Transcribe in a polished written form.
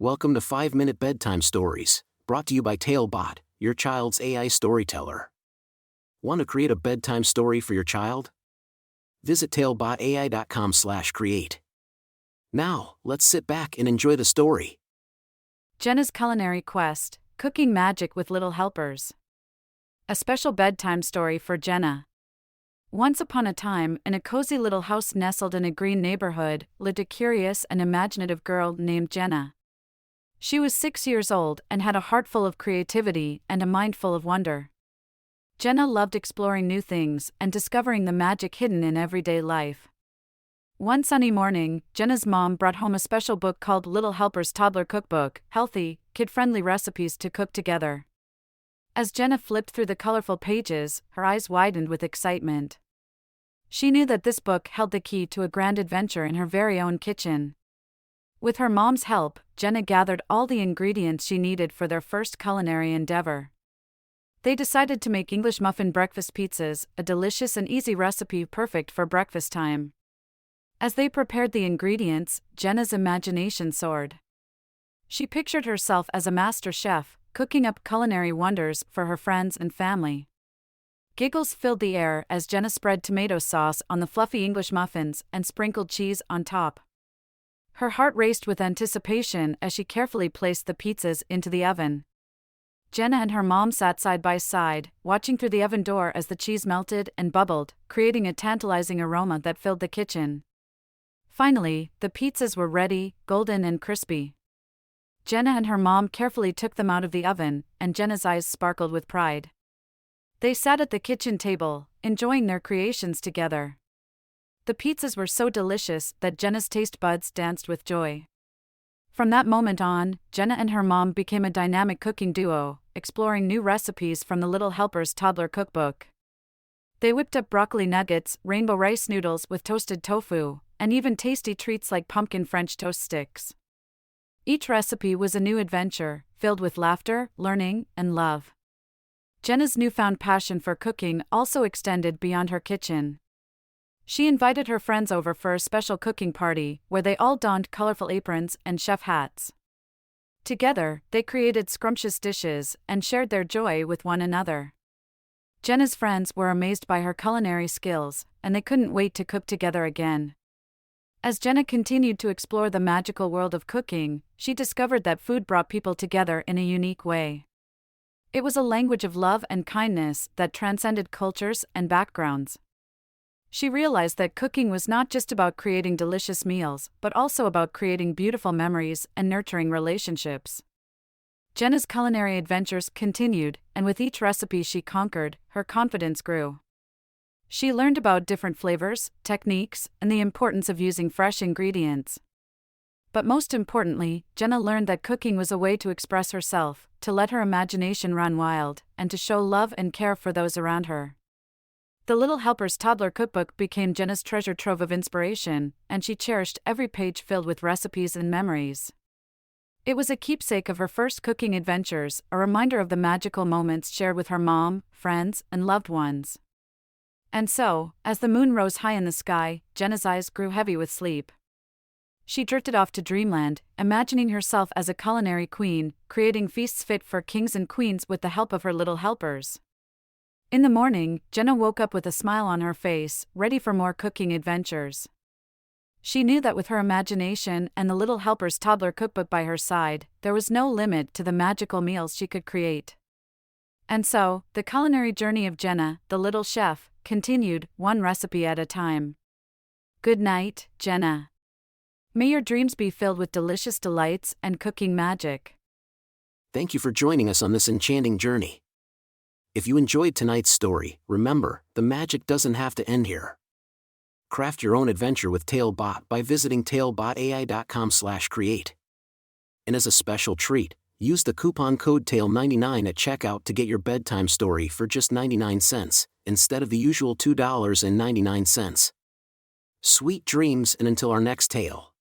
Welcome to 5-Minute Bedtime Stories, brought to you by TaleBot, your child's AI storyteller. Want to create a bedtime story for your child? Visit talebotai.com/create. Now, let's sit back and enjoy the story. Jenna's Culinary Quest, Cooking Magic with Little Helpers. A special bedtime story for Jenna. Once upon a time, in a cozy little house nestled in a green neighborhood, lived a curious and imaginative girl named Jenna. She was 6 years old and had a heart full of creativity and a mind full of wonder. Jenna loved exploring new things and discovering the magic hidden in everyday life. One sunny morning, Jenna's mom brought home a special book called Little Helper's Toddler Cookbook, healthy, kid-friendly recipes to cook together. As Jenna flipped through the colorful pages, her eyes widened with excitement. She knew that this book held the key to a grand adventure in her very own kitchen. With her mom's help, Jenna gathered all the ingredients she needed for their first culinary endeavor. They decided to make English muffin breakfast pizzas, a delicious and easy recipe perfect for breakfast time. As they prepared the ingredients, Jenna's imagination soared. She pictured herself as a master chef, cooking up culinary wonders for her friends and family. Giggles filled the air as Jenna spread tomato sauce on the fluffy English muffins and sprinkled cheese on top. Her heart raced with anticipation as she carefully placed the pizzas into the oven. Jenna and her mom sat side by side, watching through the oven door as the cheese melted and bubbled, creating a tantalizing aroma that filled the kitchen. Finally, the pizzas were ready, golden and crispy. Jenna and her mom carefully took them out of the oven, and Jenna's eyes sparkled with pride. They sat at the kitchen table, enjoying their creations together. The pizzas were so delicious that Jenna's taste buds danced with joy. From that moment on, Jenna and her mom became a dynamic cooking duo, exploring new recipes from the Little Helper's Toddler Cookbook. They whipped up broccoli nuggets, rainbow rice noodles with toasted tofu, and even tasty treats like pumpkin French toast sticks. Each recipe was a new adventure, filled with laughter, learning, and love. Jenna's newfound passion for cooking also extended beyond her kitchen. She invited her friends over for a special cooking party, where they all donned colorful aprons and chef hats. Together, they created scrumptious dishes and shared their joy with one another. Jenna's friends were amazed by her culinary skills, and they couldn't wait to cook together again. As Jenna continued to explore the magical world of cooking, she discovered that food brought people together in a unique way. It was a language of love and kindness that transcended cultures and backgrounds. She realized that cooking was not just about creating delicious meals, but also about creating beautiful memories and nurturing relationships. Jenna's culinary adventures continued, and with each recipe she conquered, her confidence grew. She learned about different flavors, techniques, and the importance of using fresh ingredients. But most importantly, Jenna learned that cooking was a way to express herself, to let her imagination run wild, and to show love and care for those around her. The Little Helper's Toddler Cookbook became Jenna's treasure trove of inspiration, and she cherished every page filled with recipes and memories. It was a keepsake of her first cooking adventures, a reminder of the magical moments shared with her mom, friends, and loved ones. And so, as the moon rose high in the sky, Jenna's eyes grew heavy with sleep. She drifted off to dreamland, imagining herself as a culinary queen, creating feasts fit for kings and queens with the help of her little helpers. In the morning, Jenna woke up with a smile on her face, ready for more cooking adventures. She knew that with her imagination and the Little Helper's Toddler Cookbook by her side, there was no limit to the magical meals she could create. And so, the culinary journey of Jenna, the little chef, continued, one recipe at a time. Good night, Jenna. May your dreams be filled with delicious delights and cooking magic. Thank you for joining us on this enchanting journey. If you enjoyed tonight's story, remember, the magic doesn't have to end here. Craft your own adventure with TaleBot by visiting talebotai.com/create. And as a special treat, use the coupon code TALE99 at checkout to get your bedtime story for just 99 cents, instead of the usual $2.99. Sweet dreams, and until our next tale.